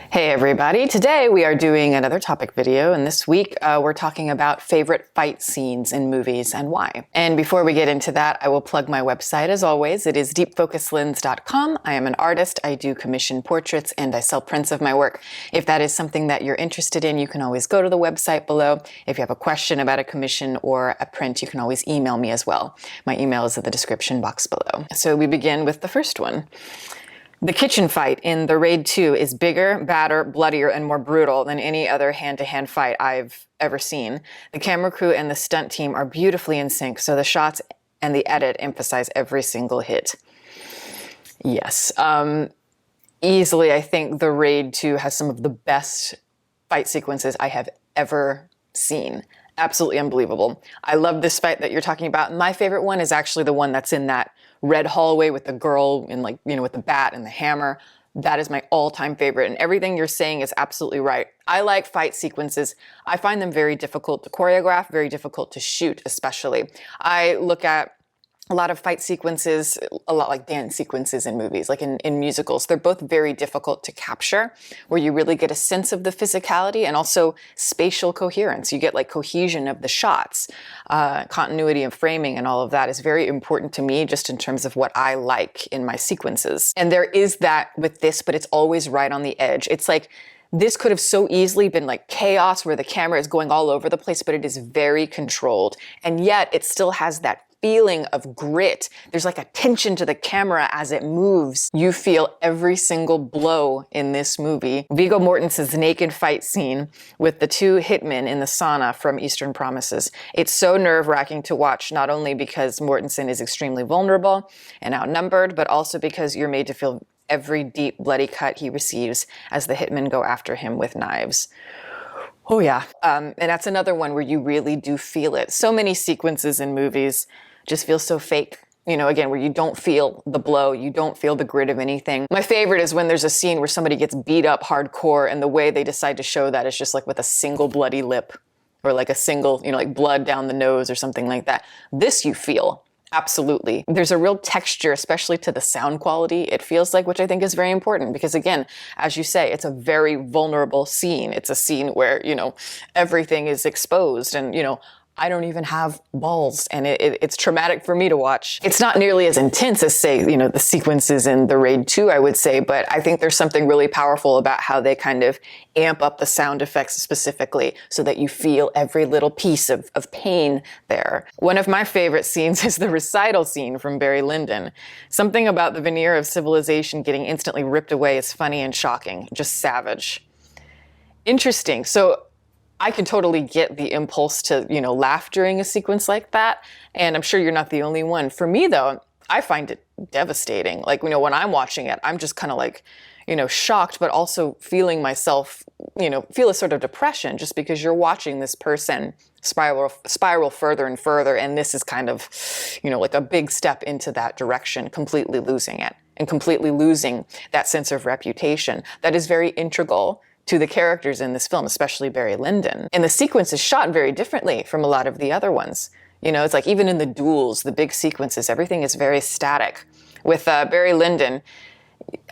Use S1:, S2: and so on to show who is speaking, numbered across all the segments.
S1: Hey everybody, today we are doing another topic video, and this week we're talking about favorite fight scenes in movies and why. And before we get into that, I will plug my website as always. It is deepfocuslens.com. I am an artist, I do commission portraits, and I sell prints of my work. If that is something that you're interested in, you can always go to the website below. If you have a question about a commission or a print, you can always email me as well. My email is in the description box below. So we begin with the first one. The kitchen fight in The Raid 2 is bigger, badder, bloodier, and more brutal than any other hand-to-hand fight I've ever seen. The camera crew and the stunt team are beautifully in sync, so the shots and the edit emphasize every single hit. Yes. Easily, I think The Raid 2 has some of the best fight sequences I have ever seen. Absolutely unbelievable. I love this fight that you're talking about. My favorite one is actually the one that's in that red hallway with the girl in with the bat and the hammer. That is my all-time favorite, and everything you're saying is absolutely right. I like fight sequences. I find them very difficult to choreograph, very difficult to shoot especially. I look at a lot of fight sequences, a lot like dance sequences in movies, like in musicals. They're both very difficult to capture, where you really get a sense of the physicality and also spatial coherence. You get like cohesion of the shots, continuity of framing, and all of that is very important to me just in terms of what I like in my sequences. And there is that with this, but it's always right on the edge. It's like, this could have so easily been like chaos where the camera is going all over the place, but it is very controlled. And yet it still has that feeling of grit. There's like a tension to the camera as it moves. You feel every single blow in this movie. Viggo Mortensen's naked fight scene with the two hitmen in the sauna from Eastern Promises. It's so nerve-wracking to watch, not only because Mortensen is extremely vulnerable and outnumbered, but also because you're made to feel every deep bloody cut he receives as the hitmen go after him with knives. Oh yeah, and that's another one where you really do feel it. So many sequences in movies just feel so fake. Again, where you don't feel the blow, you don't feel the grit of anything. My favorite is when there's a scene where somebody gets beat up hardcore and the way they decide to show that is just like with a single bloody lip or like a single, like blood down the nose or something like that. This you feel. Absolutely. There's a real texture, especially to the sound quality, it feels like, which I think is very important because, again, as you say, it's a very vulnerable scene. It's a scene where, everything is exposed and, I don't even have balls, and it's traumatic for me to watch. It's not nearly as intense as, say, the sequences in The Raid 2, I would say, but I think there's something really powerful about how they kind of amp up the sound effects specifically so that you feel every little piece of pain there. One of my favorite scenes is the recital scene from Barry Lyndon. Something about the veneer of civilization getting instantly ripped away is funny and shocking, just savage. Interesting. So I can totally get the impulse to, laugh during a sequence like that. And I'm sure you're not the only one. For me, though, I find it devastating. Like, when I'm watching it, I'm just kind of like, shocked, but also feeling myself, feel a sort of depression just because you're watching this person spiral further and further. And this is kind of, like a big step into that direction, completely losing it and completely losing that sense of reputation that is very integral to the characters in this film, especially Barry Lyndon. And the sequence is shot very differently from a lot of the other ones. It's like even in the duels, the big sequences, everything is very static. With Barry Lyndon,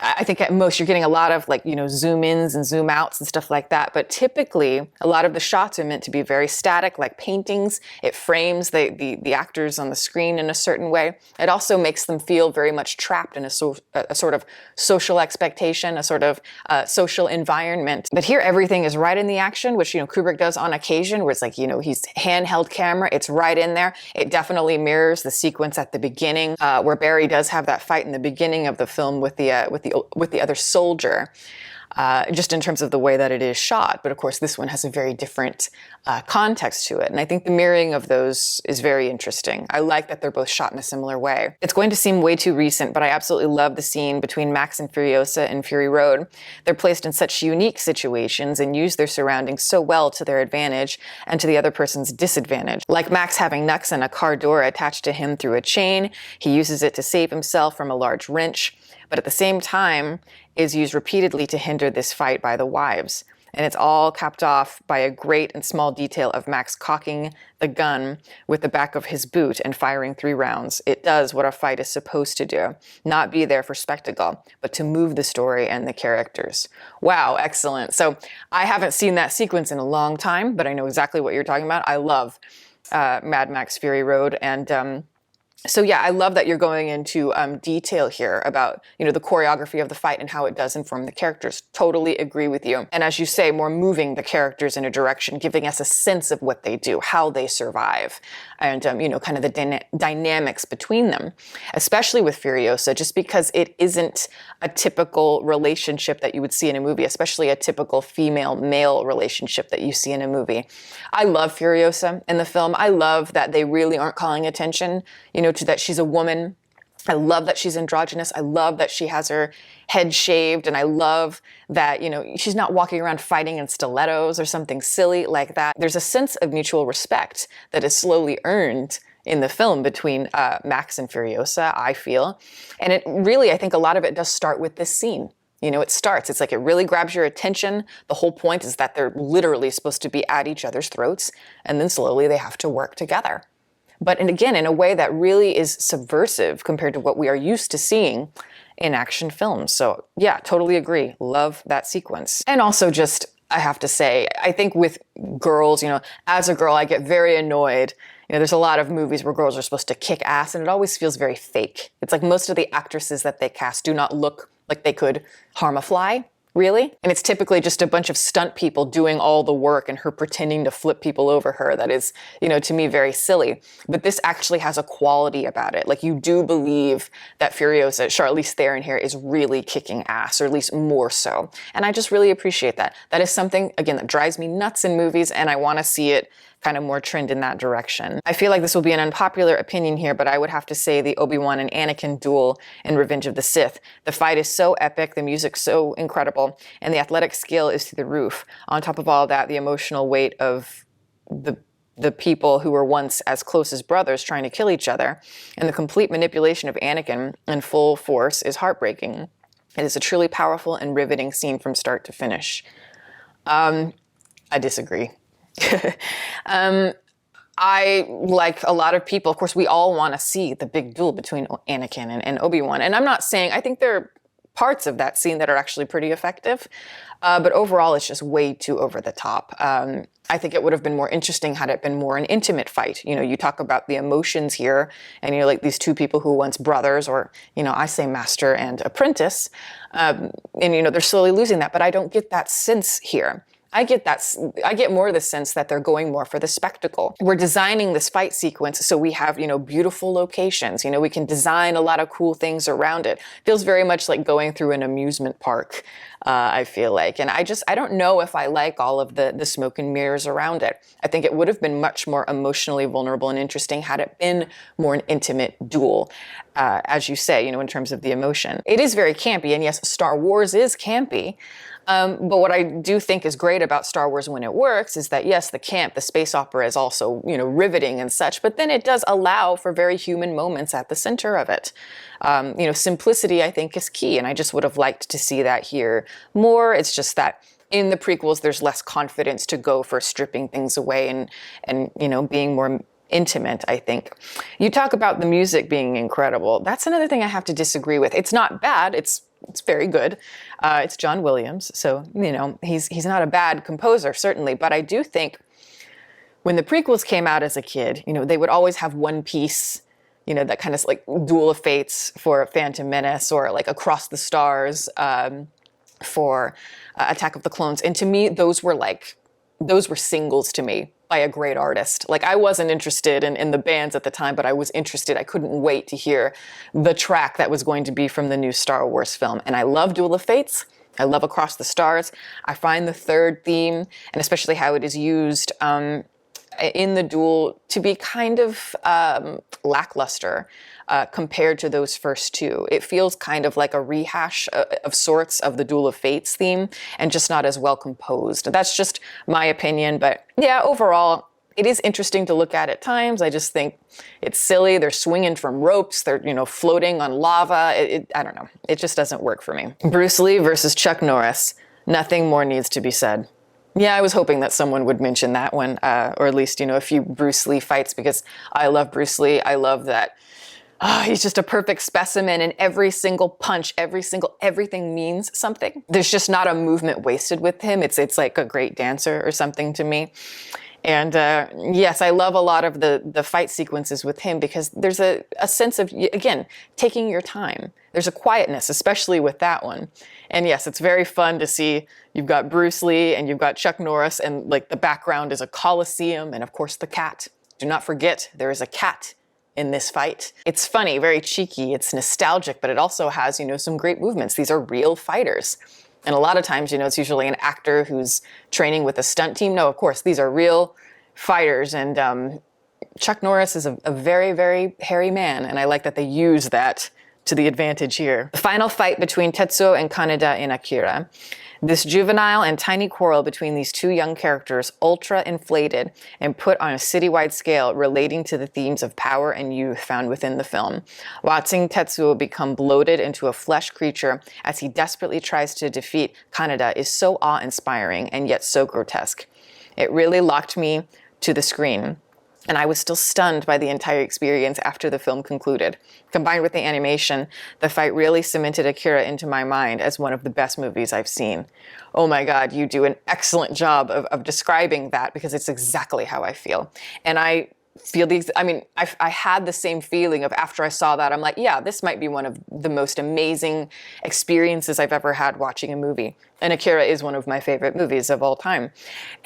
S1: I think at most you're getting a lot of zoom ins and zoom outs and stuff like that. But typically a lot of the shots are meant to be very static, like paintings. It frames the actors on the screen in a certain way. It also makes them feel very much trapped in a sort of social expectation, a sort of social environment. But here everything is right in the action, which, Kubrick does on occasion, where it's like, he's handheld camera. It's right in there. It definitely mirrors the sequence at the beginning, where Barry does have that fight in the beginning of the film with the other soldier, just in terms of the way that it is shot. But of course, this one has a very different context to it. And I think the mirroring of those is very interesting. I like that they're both shot in a similar way. It's going to seem way too recent, but I absolutely love the scene between Max and Furiosa in Fury Road. They're placed in such unique situations and use their surroundings so well to their advantage and to the other person's disadvantage. Like Max having Nux and a car door attached to him through a chain, he uses it to save himself from a large wrench, but at the same time is used repeatedly to hinder this fight by the wives. And it's all capped off by a great and small detail of Max cocking the gun with the back of his boot and firing 3 rounds. It does what a fight is supposed to do. Not be there for spectacle, but to move the story and the characters. Wow, excellent. So I haven't seen that sequence in a long time, but I know exactly what you're talking about. I love Mad Max Fury Road, and so yeah, I love that you're going into detail here about, the choreography of the fight and how it does inform the characters. Totally agree with you. And as you say, more moving the characters in a direction, giving us a sense of what they do, how they survive, and, kind of the dynamics between them, especially with Furiosa, just because it isn't a typical relationship that you would see in a movie, especially a typical female-male relationship that you see in a movie. I love Furiosa in the film. I love that they really aren't calling attention, to that she's a woman. I love that she's androgynous. I love that she has her head shaved. And I love that, she's not walking around fighting in stilettos or something silly like that. There's a sense of mutual respect that is slowly earned in the film between Max and Furiosa, I feel. And it really, I think a lot of it does start with this scene. It's like it really grabs your attention. The whole point is that they're literally supposed to be at each other's throats, and then slowly they have to work together. But and again, in a way that really is subversive compared to what we are used to seeing in action films. So yeah, totally agree. Love that sequence. And also just, I have to say, I think with girls, as a girl, I get very annoyed. There's a lot of movies where girls are supposed to kick ass, and it always feels very fake. It's like most of the actresses that they cast do not look like they could harm a fly. Really? And it's typically just a bunch of stunt people doing all the work and her pretending to flip people over her. That is, to me, very silly. But this actually has a quality about it. Like, you do believe that Furiosa, Charlize Theron here, is really kicking ass, or at least more so. And I just really appreciate that. That is something, again, that drives me nuts in movies, and I want to see it kind of more trend in that direction. I feel like this will be an unpopular opinion here, but I would have to say the Obi-Wan and Anakin duel in Revenge of the Sith. The fight is so epic, the music so incredible, and the athletic skill is through the roof. On top of all that, the emotional weight of the people who were once as close as brothers trying to kill each other, and the complete manipulation of Anakin in full force is heartbreaking. It is a truly powerful and riveting scene from start to finish. I disagree. I, like a lot of people, of course, we all want to see the big duel between Anakin and Obi-Wan. And I'm not saying, I think there are parts of that scene that are actually pretty effective, but overall it's just way too over the top. I think it would have been more interesting had it been more an intimate fight. You talk about the emotions here, and like these two people who were once brothers, or, I say master and apprentice, and, they're slowly losing that, but I don't get that sense here. I get more of the sense that they're going more for the spectacle. We're designing this fight sequence so we have, beautiful locations. We can design a lot of cool things around it. Feels very much like going through an amusement park, I feel like. And I don't know if I like all of the smoke and mirrors around it. I think it would have been much more emotionally vulnerable and interesting had it been more an intimate duel, as you say, in terms of the emotion. It is very campy, and yes, Star Wars is campy. But what I do think is great about Star Wars when it works is that, yes, the space opera is also, riveting and such, but then it does allow for very human moments at the center of it. Simplicity, I think, is key, and I just would have liked to see that here more. It's just that in the prequels, there's less confidence to go for stripping things away and being more intimate, I think. You talk about the music being incredible. That's another thing I have to disagree with. It's not bad. It's very good. It's John Williams, so he's not a bad composer, certainly. But I do think when the prequels came out as a kid, they would always have one piece, that kind of like Duel of Fates for Phantom Menace, or like Across the Stars for Attack of the Clones. And to me, those were singles to me by a great artist. Like, I wasn't interested in the bands at the time, but I was interested. I couldn't wait to hear the track that was going to be from the new Star Wars film. And I love Duel of Fates. I love Across the Stars. I find the third theme, and especially how it is used in the duel, to be kind of lackluster compared to those first two. It feels kind of like a rehash of sorts of the Duel of Fates theme, and just not as well composed. That's just my opinion, but yeah, overall, it is interesting to look at times. I just think it's silly. They're swinging from ropes. They're, floating on lava. I don't know. It just doesn't work for me. Bruce Lee versus Chuck Norris. Nothing more needs to be said. Yeah, I was hoping that someone would mention that one, or at least, a few Bruce Lee fights, because I love Bruce Lee. I love that he's just a perfect specimen, and every single punch, everything means something. There's just not a movement wasted with him. It's like a great dancer or something to me. And yes, I love a lot of the fight sequences with him because there's a sense of, again, taking your time. There's a quietness, especially with that one. And yes, it's very fun to see you've got Bruce Lee and you've got Chuck Norris, and like the background is a coliseum, and of course the cat. Do not forget, there is a cat in this fight. It's funny, very cheeky, it's nostalgic, but it also has, some great movements. These are real fighters. And a lot of times, it's usually an actor who's training with a stunt team. No, of course, these are real fighters. And Chuck Norris is a very, very hairy man. And I like that they use that to the advantage here. The final fight between Tetsuo and Kaneda in Akira. This juvenile and tiny quarrel between these two young characters, ultra inflated and put on a citywide scale, relating to the themes of power and youth found within the film. Watching Tetsuo become bloated into a flesh creature as he desperately tries to defeat Kaneda is so awe-inspiring and yet so grotesque. It really locked me to the screen, and I was still stunned by the entire experience after the film concluded. Combined with the animation, the fight really cemented Akira into my mind as one of the best movies I've seen. Oh my God, you do an excellent job of describing that, because it's exactly how I feel. And I feel I had the same feeling of after I saw that, I'm like, yeah, this might be one of the most amazing experiences I've ever had watching a movie. And Akira is one of my favorite movies of all time.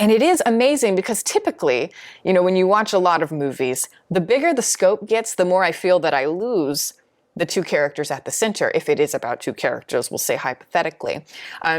S1: And it is amazing because typically, when you watch a lot of movies, the bigger the scope gets, the more I feel that I lose the two characters at the center. If it is about two characters, we'll say hypothetically.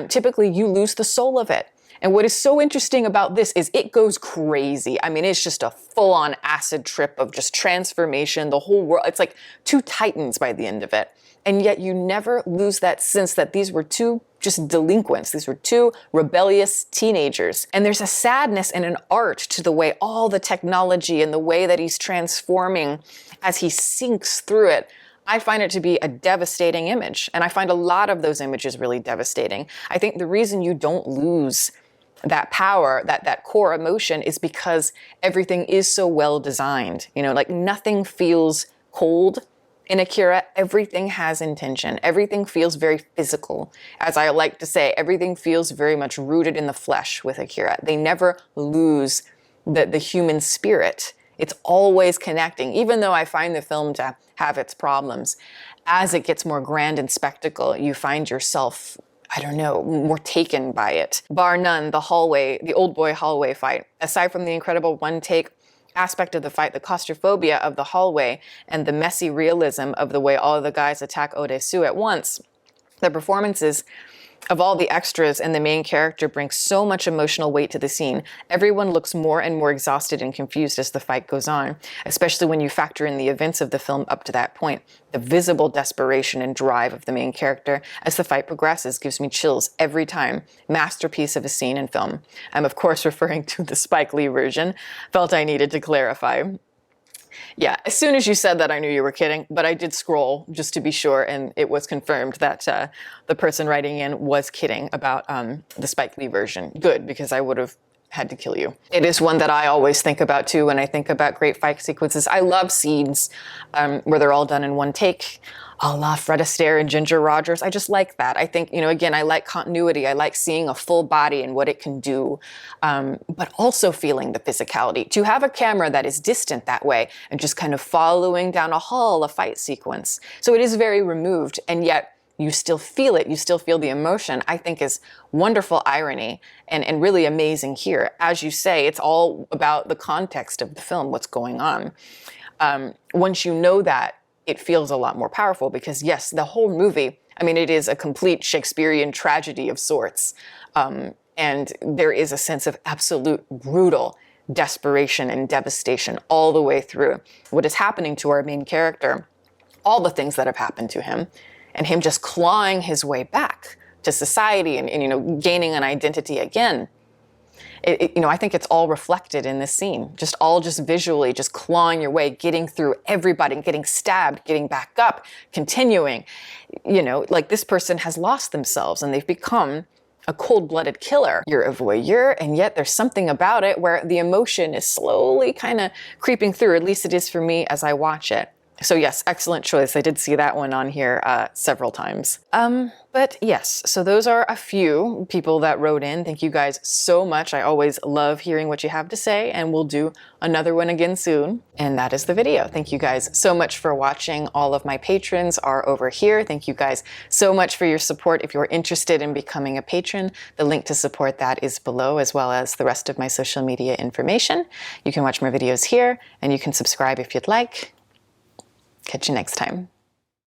S1: Typically, you lose the soul of it. And what is so interesting about this is it goes crazy. I mean, it's just a full-on acid trip of just transformation, the whole world. It's like two titans by the end of it. And yet you never lose that sense that these were two just delinquents. These were two rebellious teenagers. And there's a sadness and an art to the way all the technology and the way that he's transforming as he sinks through it. I find it to be a devastating image. And I find a lot of those images really devastating. I think the reason you don't lose that power, that core emotion, is because everything is so well designed. Like nothing feels cold in Akira. Everything has intention. Everything feels very physical. As I like to say, everything feels very much rooted in the flesh with Akira. They never lose the human spirit. It's always connecting, even though I find the film to have its problems. As it gets more grand and spectacle, you find yourself, more taken by it. Bar none, the old boy hallway fight. Aside from the incredible one-take aspect of the fight, the claustrophobia of the hallway, and the messy realism of the way all of the guys attack Odesu at once, the performances of all the extras and the main character bring so much emotional weight to the scene. Everyone looks more and more exhausted and confused as the fight goes on, especially when you factor in the events of the film up to that point. The visible desperation and drive of the main character as the fight progresses gives me chills every time. Masterpiece of a scene in film. I'm of course referring to the Spike Lee version. Felt I needed to clarify. Yeah, as soon as you said that, I knew you were kidding, but I did scroll just to be sure, and it was confirmed that the person writing in was kidding about the Spike Lee version. Good, because I would have had to kill you. It is one that I always think about too when I think about great fight sequences. I love scenes where they're all done in one take. A la Fred Astaire and Ginger Rogers. I just like that. I think, again, I like continuity. I like seeing a full body and what it can do, but also feeling the physicality. To have a camera that is distant that way and just kind of following down a hall, a fight sequence. So it is very removed, and yet you still feel it. You still feel the emotion, I think is wonderful irony and really amazing here. As you say, it's all about the context of the film, what's going on. Once you know that, it feels a lot more powerful because, yes, the whole movie, it is a complete Shakespearean tragedy of sorts. And there is a sense of absolute brutal desperation and devastation all the way through. What is happening to our main character, all the things that have happened to him, and him just clawing his way back to society and gaining an identity again. I think it's all reflected in this scene, just visually, just clawing your way, getting through everybody, getting stabbed, getting back up, continuing, like this person has lost themselves and they've become a cold-blooded killer. You're a voyeur, and yet there's something about it where the emotion is slowly kind of creeping through, at least it is for me as I watch it. So yes, excellent choice. I did see that one on here several times. But yes, so those are a few people that wrote in. Thank you guys so much. I always love hearing what you have to say, and we'll do another one again soon. And that is the video. Thank you guys so much for watching. All of my patrons are over here. Thank you guys so much for your support. If you're interested in becoming a patron, the link to support that is below, as well as the rest of my social media information. You can watch my videos here, and you can subscribe if you'd like. Catch you next time.